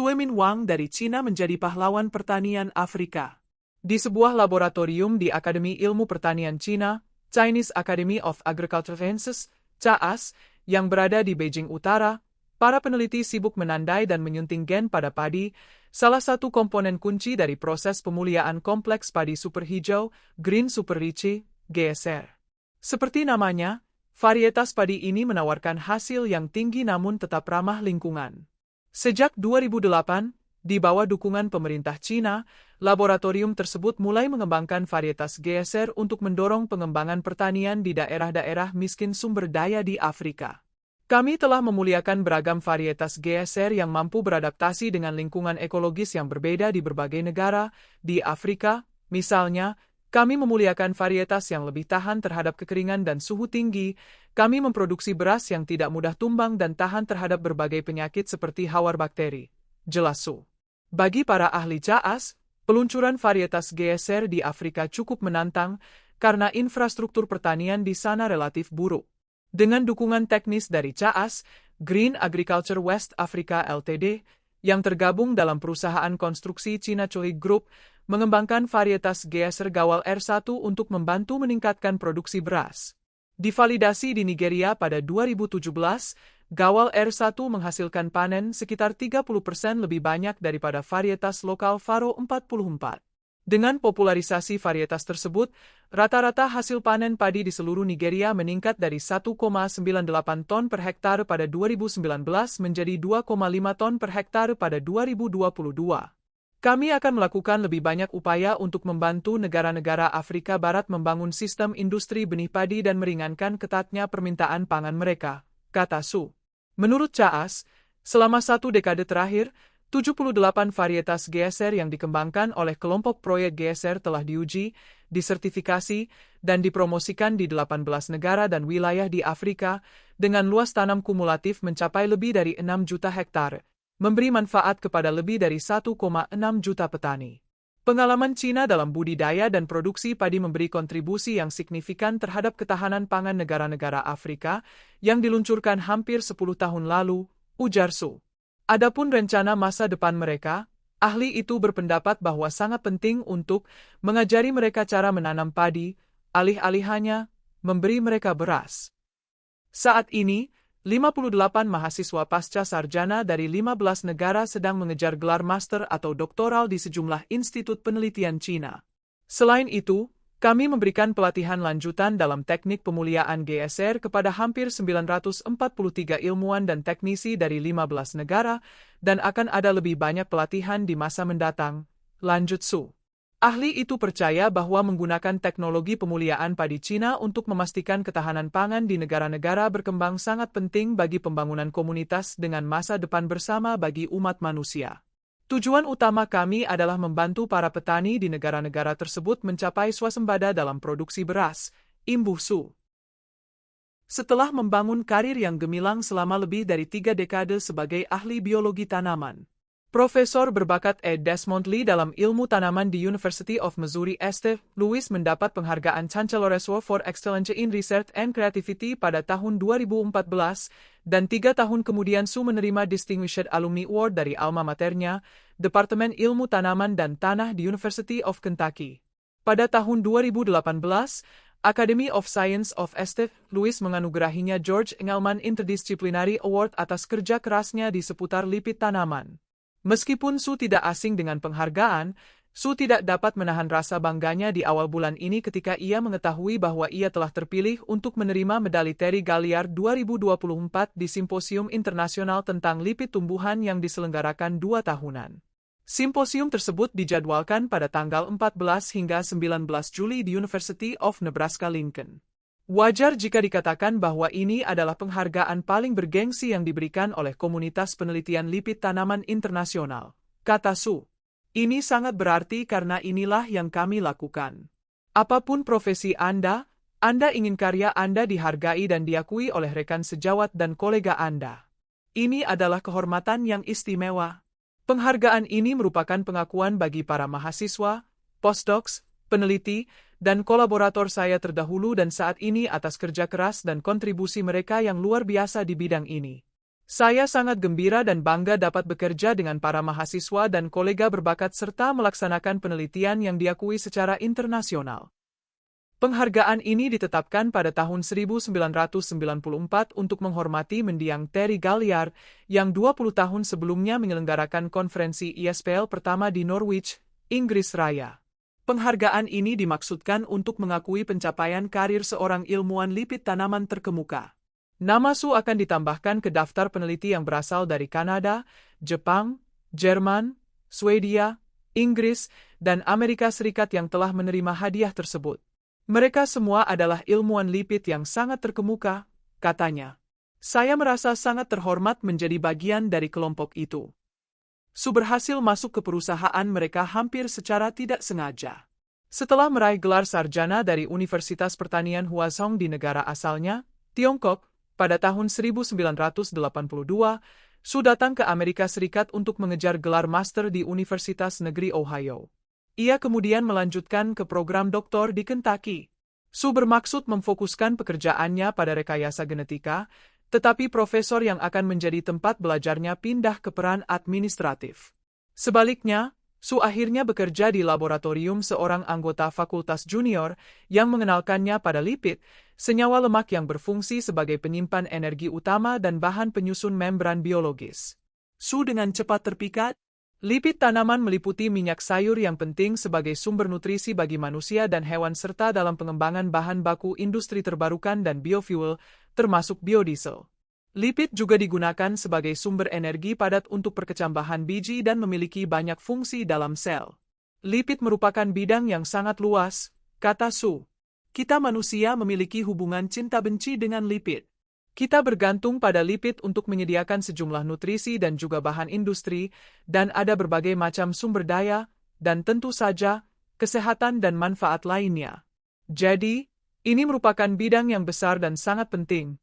Suemin Wang dari Cina menjadi pahlawan pertanian Afrika. Di sebuah laboratorium di Akademi Ilmu Pertanian Cina, Chinese Academy of Agricultural Sciences, CAAS, yang berada di Beijing Utara, para peneliti sibuk menandai dan menyunting gen pada padi, salah satu komponen kunci dari proses pemuliaan kompleks padi super hijau, Green Super Ricci, GSR. Seperti namanya, varietas padi ini menawarkan hasil yang tinggi namun tetap ramah lingkungan. Sejak 2008, di bawah dukungan pemerintah Cina, laboratorium tersebut mulai mengembangkan varietas GSR untuk mendorong pengembangan pertanian di daerah-daerah miskin sumber daya di Afrika. Kami telah memuliakan beragam varietas GSR yang mampu beradaptasi dengan lingkungan ekologis yang berbeda di berbagai negara. Di Afrika, misalnya, kami memuliakan varietas yang lebih tahan terhadap kekeringan dan suhu tinggi. Kami memproduksi beras yang tidak mudah tumbang dan tahan terhadap berbagai penyakit seperti hawar bakteri. Jelas Su. Bagi para ahli CAAS, peluncuran varietas GSR di Afrika cukup menantang karena infrastruktur pertanian di sana relatif buruk. Dengan dukungan teknis dari CAAS, Green Agriculture West Africa Ltd, yang tergabung dalam perusahaan konstruksi China Choi Group, mengembangkan varietas GSR Gawal R1 untuk membantu meningkatkan produksi beras. Divalidasi di Nigeria pada 2017, Gawal R1 menghasilkan panen sekitar 30% lebih banyak daripada varietas lokal Faro 44. Dengan popularisasi varietas tersebut, rata-rata hasil panen padi di seluruh Nigeria meningkat dari 1,98 ton per hektar pada 2019 menjadi 2,5 ton per hektar pada 2022. Kami akan melakukan lebih banyak upaya untuk membantu negara-negara Afrika Barat membangun sistem industri benih padi dan meringankan ketatnya permintaan pangan mereka, kata Su. Menurut CAAS, selama 1 dekade terakhir, 78 varietas GSR yang dikembangkan oleh kelompok proyek GSR telah diuji, disertifikasi, dan dipromosikan di 18 negara dan wilayah di Afrika, dengan luas tanam kumulatif mencapai lebih dari 6 juta hektar. Memberi manfaat kepada lebih dari 1,6 juta petani. Pengalaman Cina dalam budidaya dan produksi padi memberi kontribusi yang signifikan terhadap ketahanan pangan negara-negara Afrika yang diluncurkan hampir 10 tahun lalu, ujar Su. Adapun rencana masa depan mereka, ahli itu berpendapat bahwa sangat penting untuk mengajari mereka cara menanam padi, alih-alihnya memberi mereka beras. Saat ini, 58 mahasiswa pasca sarjana dari 15 negara sedang mengejar gelar master atau doktoral di sejumlah institut penelitian Cina. Selain itu, kami memberikan pelatihan lanjutan dalam teknik pemuliaan GSR kepada hampir 943 ilmuwan dan teknisi dari 15 negara, dan akan ada lebih banyak pelatihan di masa mendatang, lanjut Su. Ahli itu percaya bahwa menggunakan teknologi pemuliaan padi Cina untuk memastikan ketahanan pangan di negara-negara berkembang sangat penting bagi pembangunan komunitas dengan masa depan bersama bagi umat manusia. Tujuan utama kami adalah membantu para petani di negara-negara tersebut mencapai swasembada dalam produksi beras, imbuh Su. Setelah membangun karir yang gemilang selama lebih dari 3 dekade sebagai ahli biologi tanaman, Profesor berbakat Desmond Lee dalam ilmu tanaman di University of Missouri St. Louis mendapat penghargaan Chancellor Award for Excellence in Research and Creativity pada tahun 2014, dan 3 tahun kemudian Su menerima Distinguished Alumni Award dari alma maternya, Departemen Ilmu Tanaman dan Tanah di University of Kentucky. Pada tahun 2018, Academy of Science of St. Louis menganugerahinya George Engelmann Interdisciplinary Award atas kerja kerasnya di seputar lipid tanaman. Meskipun Su tidak asing dengan penghargaan, Su tidak dapat menahan rasa bangganya di awal bulan ini ketika ia mengetahui bahwa ia telah terpilih untuk menerima medali Terry Galliard 2024 di Simposium Internasional tentang Lipid Tumbuhan yang diselenggarakan 2 tahunan. Simposium tersebut dijadwalkan pada tanggal 14 hingga 19 Juli di University of Nebraska-Lincoln. Wajar jika dikatakan bahwa ini adalah penghargaan paling bergengsi yang diberikan oleh komunitas penelitian lipid tanaman internasional, kata Su. Ini sangat berarti karena inilah yang kami lakukan. Apapun profesi Anda ingin karya Anda dihargai dan diakui oleh rekan sejawat dan kolega Anda. Ini adalah kehormatan yang istimewa. Penghargaan ini merupakan pengakuan bagi para mahasiswa, postdocs, peneliti, dan kolaborator saya terdahulu dan saat ini atas kerja keras dan kontribusi mereka yang luar biasa di bidang ini. Saya sangat gembira dan bangga dapat bekerja dengan para mahasiswa dan kolega berbakat serta melaksanakan penelitian yang diakui secara internasional. Penghargaan ini ditetapkan pada tahun 1994 untuk menghormati mendiang Terry Galliard yang 20 tahun sebelumnya menyelenggarakan konferensi ISPL pertama di Norwich, Inggris Raya. Penghargaan ini dimaksudkan untuk mengakui pencapaian karir seorang ilmuwan lipid tanaman terkemuka. Nama Su akan ditambahkan ke daftar peneliti yang berasal dari Kanada, Jepang, Jerman, Swedia, Inggris, dan Amerika Serikat yang telah menerima hadiah tersebut. Mereka semua adalah ilmuwan lipid yang sangat terkemuka, katanya. Saya merasa sangat terhormat menjadi bagian dari kelompok itu. Su berhasil masuk ke perusahaan mereka hampir secara tidak sengaja. Setelah meraih gelar sarjana dari Universitas Pertanian Huazhong di negara asalnya, Tiongkok, pada tahun 1982, Su datang ke Amerika Serikat untuk mengejar gelar master di Universitas Negeri Ohio. Ia kemudian melanjutkan ke program doktor di Kentucky. Su bermaksud memfokuskan pekerjaannya pada rekayasa genetika, tetapi profesor yang akan menjadi tempat belajarnya pindah ke peran administratif. Sebaliknya, Su akhirnya bekerja di laboratorium seorang anggota fakultas junior yang mengenalkannya pada lipid, senyawa lemak yang berfungsi sebagai penyimpan energi utama dan bahan penyusun membran biologis. Su dengan cepat terpikat. Lipid tanaman meliputi minyak sayur yang penting sebagai sumber nutrisi bagi manusia dan hewan serta dalam pengembangan bahan baku industri terbarukan dan biofuel, termasuk biodiesel. Lipid juga digunakan sebagai sumber energi padat untuk perkecambahan biji dan memiliki banyak fungsi dalam sel. Lipid merupakan bidang yang sangat luas, kata Su. Kita manusia memiliki hubungan cinta-benci dengan lipid. Kita bergantung pada lipid untuk menyediakan sejumlah nutrisi dan juga bahan industri, dan ada berbagai macam sumber daya, dan tentu saja, kesehatan dan manfaat lainnya. Jadi, ini merupakan bidang yang besar dan sangat penting,